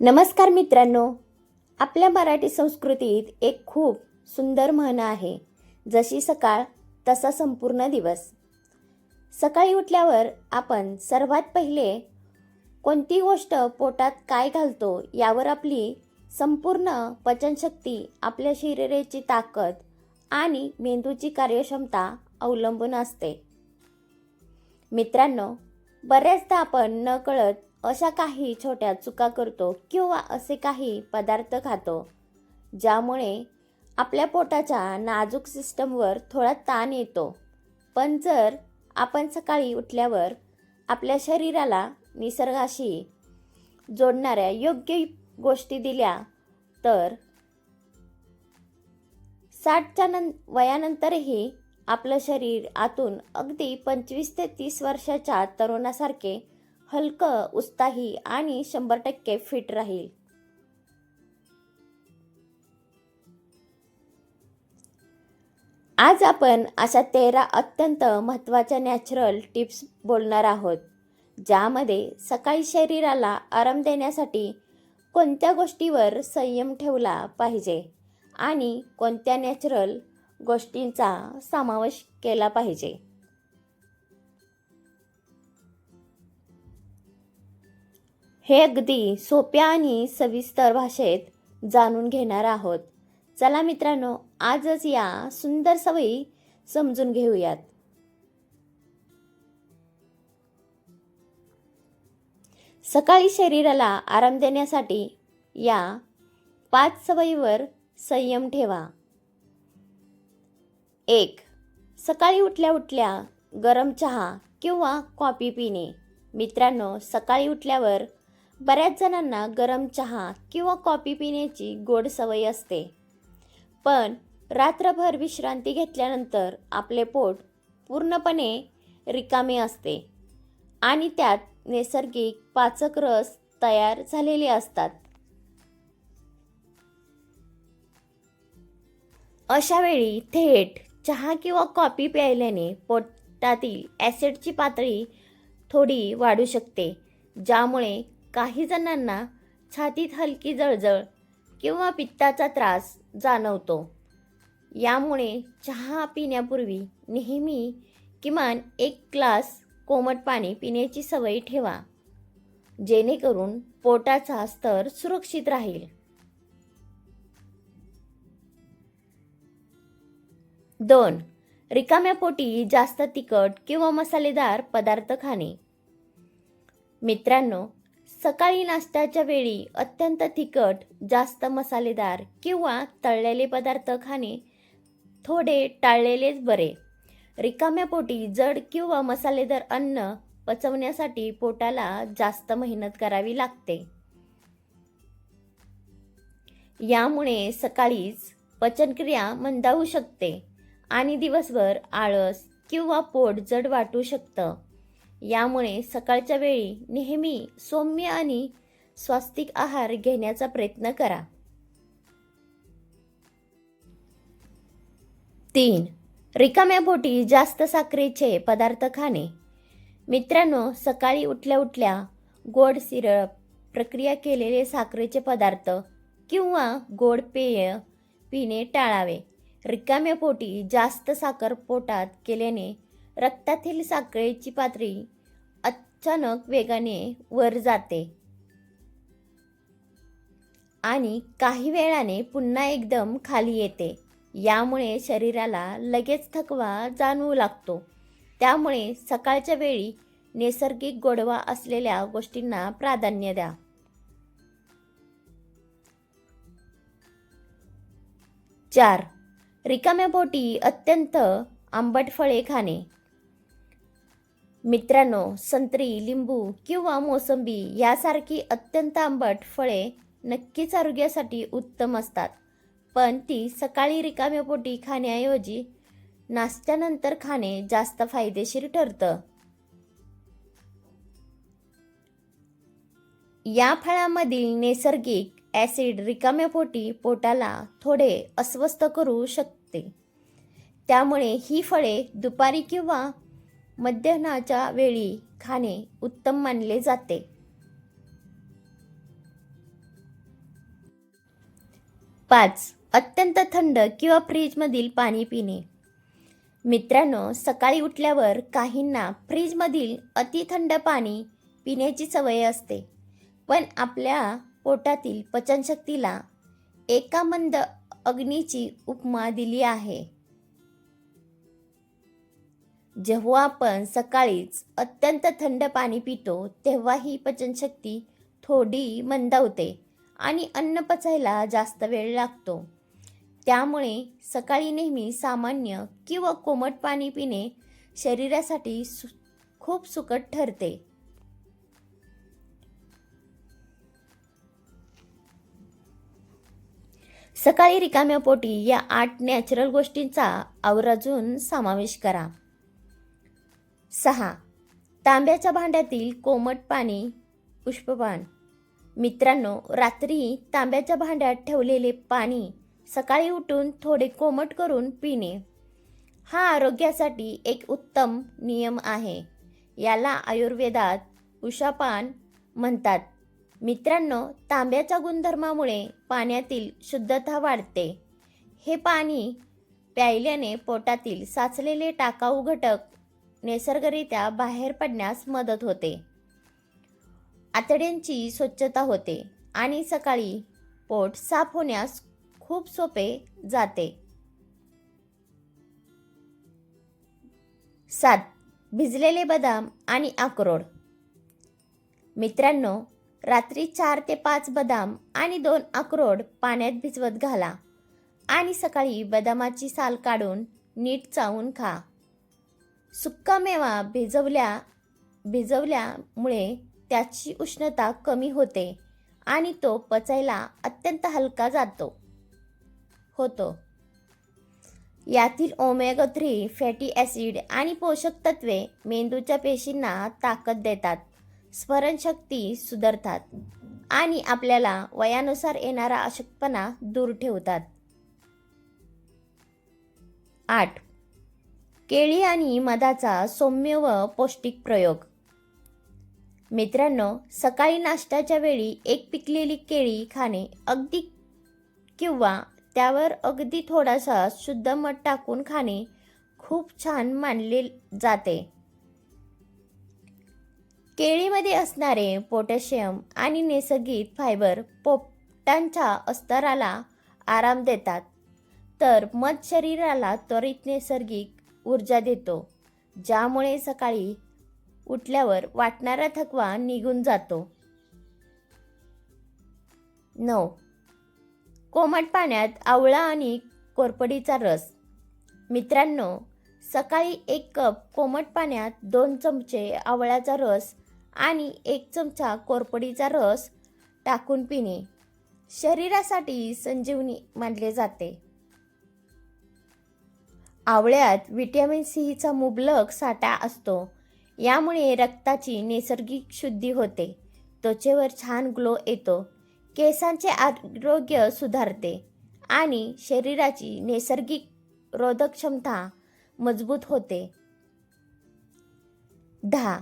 नमस्कार मित्रांनो, आपल्या मराठी संस्कृतीत एक खूप सुंदर म्हण आहे, जशी सकाळ तसा संपूर्ण दिवस. सकाळी उठल्यावर आपण सर्वात पहिले कोणती गोष्ट पोटात काय घालतो यावर आपली संपूर्ण पचनशक्ती, आपल्या शरीराची ताकद आणि मेंदूची कार्यक्षमता अवलंबून असते. मित्रांनो, बऱ्याचदा आपण नकळत अशा काही छोट्या चुका करतो किंवा असे काही पदार्थ खातो ज्यामुळे आपल्या पोटाच्या नाजूक सिस्टमवर थोडा ताण येतो. पण जर आपण सकाळी उठल्यावर आपल्या शरीराला निसर्गाशी जोडणाऱ्या योग्य गोष्टी दिल्या तर 60च्या वयानंतरही आपलं शरीर आतून अगदी 25 ते 30 वर्षाच्या तरुणासारखे हलकं, उत्साही आणि 100% फिट राहील. आज आपण अशा 13 अत्यंत महत्त्वाच्या नॅचरल टिप्स बोलणार आहोत, ज्यामध्ये सकाळी शरीराला आराम देण्यासाठी कोणत्या गोष्टीवर संयम ठेवला पाहिजे आणि कोणत्या नॅचरल गोष्टींचा समावेश केला पाहिजे. हे अगदी सोप्या आणि सविस्तर भाषेत जाणून घेणार आहोत. चला मित्रांनो, आजच या सुंदर सवयी समजून घेऊयात. सकाळी शरीराला आराम देण्यासाठी या 5 सवयीवर संयम ठेवा. 1. सकाळी उठल्या उठल्या गरम चहा किंवा कॉफी पिणे. मित्रांनो, सकाळी उठल्यावर बऱ्याच जणांना गरम चहा किंवा कॉफी पिण्याची गोड सवय असते. पण रात्रभर विश्रांती घेतल्यानंतर आपले पोट पूर्णपणे रिकामे असते आणि त्यात नैसर्गिक पाचक रस तयार झालेले असतात. अशा वेळी थेट चहा किंवा कॉफी प्यायल्याने पोटातील ॲसिडची पातळी थोडी वाढू शकते, ज्यामुळे काही जणांना छातीत हलकी जळजळ किंवा पित्ताचा त्रास जाणवतो. यामुळे चहा पिण्यापूर्वी नेहमी किमान 1 ग्लास कोमट पाणी पिण्याची सवय ठेवा, जेणेकरून पोटाचा स्तर सुरक्षित राहील. 2. रिकाम्या पोटी जास्त तिखट किंवा मसालेदार पदार्थ खाणे. मित्रांनो, सकाळी नाश्त्याच्या वेळी अत्यंत तिखट, जास्त मसालेदार किंवा तळलेले पदार्थ खाणे थोडे टाळलेलेच बरे. रिकाम्या पोटी जड किंवा मसालेदार अन्न पचवण्यासाठी पोटाला जास्त मेहनत करावी लागते. यामुळे सकाळीच पचनक्रिया मंदावू शकते आणि दिवसभर आळस किंवा पोट जड वाटू शकतं. यामुळे सकाळच्या वेळी नेहमी सौम्य आणि स्वास्तिक आहार घेण्याचा प्रयत्न करा. 3. रिकाम्या पोटी जास्त साखरेचे पदार्थ खाणे. मित्रांनो, सकाळी उठल्या उठल्या गोड सिरप, प्रक्रिया केलेले साखरेचे पदार्थ किंवा गोड पेय पिणे टाळावे. रिकाम्या पोटी जास्त साखर पोटात गेल्याने रक्तातील साखरेची पातळी अचानक वेगाने वर जाते आणि काही वेळाने पुन्हा एकदम खाली येते. यामुळे शरीराला लगेच थकवा जाणवू लागतो. त्यामुळे सकाळच्या वेळी नैसर्गिक गोडवा असलेल्या गोष्टींना प्राधान्य द्या. 4. रिकाम्या पोटी अत्यंत आंबट फळे खाणे. मित्रांनो, संत्री, लिंबू किंवा मोसंबी यासारखी अत्यंत आंबट फळे नक्कीच आरोग्यासाठी उत्तम असतात, पण ती सकाळी रिकाम्या पोटी खाण्याऐवजी नाश्त्यानंतर खाणे जास्त फायदेशीर ठरतं. या फळांमधील नैसर्गिक ॲसिड रिकाम्या पोटी पोटाला थोडे अस्वस्थ करू शकते. त्यामुळे ही फळे दुपारी किंवा मध्यान्हाच्या वेळी खाणे उत्तम मानले जाते. 5. अत्यंत थंड किंवा फ्रीजमधील पाणी पिणे. मित्रांनो, सकाळी उठल्यावर काहींना फ्रीजमधील अतिथंड पाणी पिण्याची सवय असते, पण आपल्या पोटातील पचनशक्तीला एका मंद अग्नीची उपमा दिली आहे. जेव्हा आपण सकाळीच अत्यंत थंड पाणी पितो, तेव्हा ही पचनशक्ती थोडी मंदावते आणि अन्न पचायला जास्त वेळ लागतो. त्यामुळे सकाळी नेहमी सामान्य किंवा कोमट पाणी पिणे शरीरासाठी खूप सुखद ठरते. सकाळी रिकाम्या पोटी या 8 नॅचरल गोष्टींचा आवर्जून समावेश करा. 6. तांब्याच्या भांड्यातील कोमट पाणी पुष्पपान. मित्रांनो, रात्री तांब्याच्या भांड्यात ठेवलेले पाणी सकाळी उठून थोडे कोमट करून पिणे हा आरोग्यासाठी एक उत्तम नियम आहे. याला आयुर्वेदात उषापान म्हणतात. मित्रांनो, तांब्याच्या गुणधर्मामुळे पाण्यातील शुद्धता वाढते. हे पाणी प्यायल्याने पोटातील साचलेले टाकाऊ घटक नैसर्गिकरित्या बाहेर पडण्यास मदत होते. आतड्यांची स्वच्छता होते आणि सकाळी पोट साफ होण्यास खूप सोपे जाते. 7. भिजलेले बदाम आणि अक्रोड. मित्रांनो, रात्री 4 ते 5 बदाम आणि 2 अक्रोड पाण्यात भिजवत घाला आणि सकाळी बदामाची साल काढून नीट चावून खा. सुक्का मेवा भिजवल्यामुळे त्याची उष्णता कमी होते आणि तो पचायला अत्यंत हलका होतो. यातील ओमेगा 3 फॅटी ॲसिड आणि पोषक तत्वे मेंदूच्या पेशींना ताकद देतात, स्मरणशक्ती सुधारतात आणि आपल्याला वयानुसार येणारा अशक्तपणा दूर ठेवतात. 8. केळी आणि मधाचा सौम्य व पौष्टिक प्रयोग. मित्रांनो, सकाळी नाश्त्याच्या वेळी एक पिकलेली केळी खाणे किंवा त्यावर अगदी थोडासा शुद्ध मध टाकून खाणे खूप छान मानले जाते. केळीमध्ये असणारे पोटॅशियम आणि नैसर्गिक फायबर पोटाच्या स्तराला आराम देतात, तर मध शरीराला त्वरित नैसर्गिक ऊर्जा देतो, ज्यामुळे सकाळी उठल्यावर वाटणारा थकवा निघून जातो. 9. कोमट पाण्यात आवळा आणि कोरफडीचा रस. मित्रांनो, सकाळी 1 कप कोमट पाण्यात 2 चमचे आवळ्याचा रस आणि 1 चमचा कोरफडीचा रस टाकून पिणे शरीरासाठी संजीवनी मानले जाते. आवळ्यात व्हिटॅमिन सीचा मुबलक साठा असतो. यामुळे रक्ताची नैसर्गिक शुद्धी होते, त्वचेवर छान ग्लो येतो, केसांचे आरोग्य सुधारते आणि शरीराची नैसर्गिक रोधक क्षमता मजबूत होते. 10.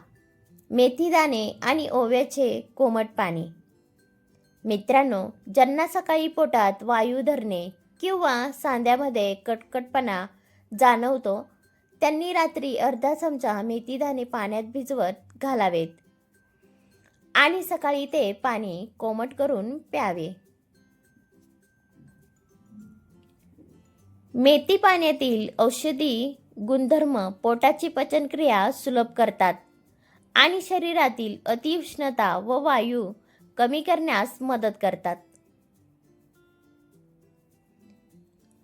मेथीदाणे आणि ओव्याचे कोमट पाणी. मित्रांनो, ज्यांना सकाळी पोटात वायू धरणे किंवा सांध्यामध्ये कटकटपणा जाणवतो, त्यांनी रात्री अर्धा चमचा मेथीदाणे पाण्यात भिजवत घालावेत आणि सकाळी ते पाणी कोमट करून प्यावे. मेथी पाण्यातील औषधी गुणधर्म पोटाची पचनक्रिया सुलभ करतात आणि शरीरातील अतिउष्णता व वायू कमी करण्यास मदत करतात.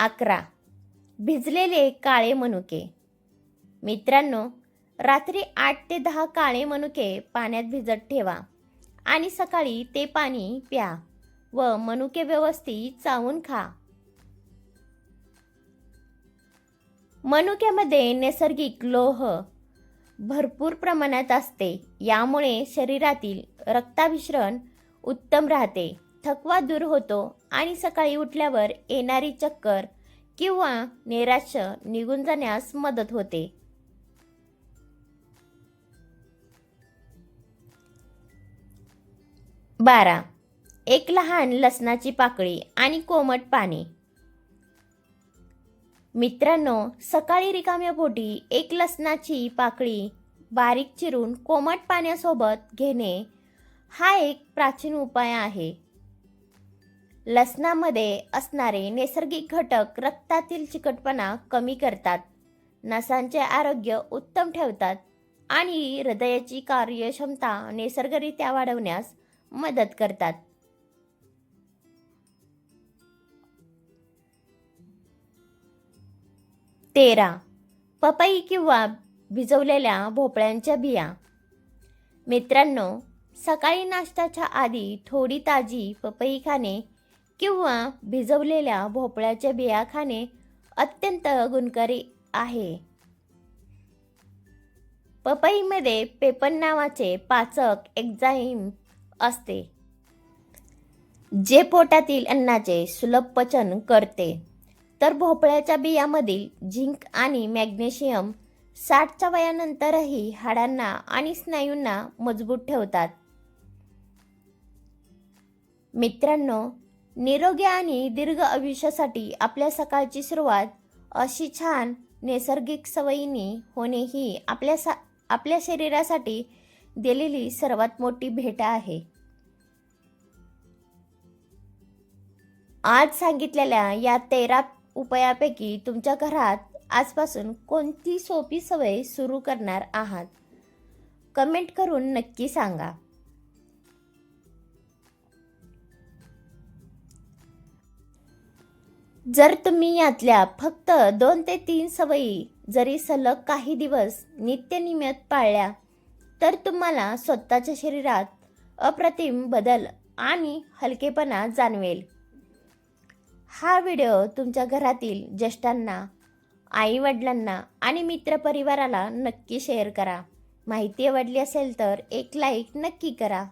11. भिजलेले काळे मनुके. मित्रांनो, रात्री 8 ते 10 काळे मनुके पाण्यात भिजत ठेवा आणि सकाळी ते पाणी प्या व मनुके व्यवस्थित चावून खा. मनुक्यामध्ये नैसर्गिक लोह भरपूर प्रमाणात असते. यामुळे शरीरातील रक्ताभिसरण उत्तम राहते, थकवा दूर होतो आणि सकाळी उठल्यावर येणारी चक्कर किंवा नैराश्य निघून जाण्यास मदत होते. 12. एक लहान लसणाची पाकळी आणि कोमट पाणी. मित्रांनो, सकाळी रिकाम्या पोटी एक लसणाची पाकळी बारीक चिरून कोमट पाण्यासोबत घेणे हा एक प्राचीन उपाय आहे. लसणामध्ये असणारे नैसर्गिक घटक रक्तातील चिकटपणा कमी करतात, नसांचे आरोग्य उत्तम ठेवतात आणि हृदयाची कार्यक्षमता नैसर्गिकरित्या वाढवण्यास मदत करतात. 13. पपई किंवा भिजवलेल्या भोपळ्यांच्या बिया. मित्रांनो, सकाळी नाश्त्याच्या आधी थोडी ताजी पपई खाणे किंवा भिजवलेल्या भोपळ्याच्या बिया खाणे अत्यंत गुणकारी आहे. पपईमध्ये पेपन नावाचे पाचक एन्झाईम असते, जे पोटातील अन्नाचे सुलभ पचन करते. तर भोपळ्याच्या बियामधील झिंक आणि मॅग्नेशियम 60च्या वयानंतरही हाडांना आणि स्नायूंना मजबूत ठेवतात. मित्रांनो, निरोगी आणि दीर्घ आयुष्यासाठी आपल्या सकाळची सुरुवात अशी छान नैसर्गिक सवयींनी होणे ही आपल्या शरीरासाठी दिलेली सर्वात मोठी भेट आहे. आज सांगितलेल्या या 13 उपायापैकी तुमच्या घरात आजपासून कोणती सोपी सवय सुरू करणार आहात? कमेंट करून नक्की सांगा. जर तुम्ही यातल्या फक्त 2 ते 3 सवयी जरी सलग काही दिवस नित्यनियमित पाळल्या, तर तुम्हाला स्वतःच्या शरीरात अप्रतिम बदल आणि हलकेपणा जाणवेल. हा व्हिडिओ तुमच्या घरातील ज्येष्ठांना, आई-वडिलांना आणि मित्रपरिवाराला नक्की शेअर करा. माहिती आवडली असेल तर एक लाईक नक्की करा.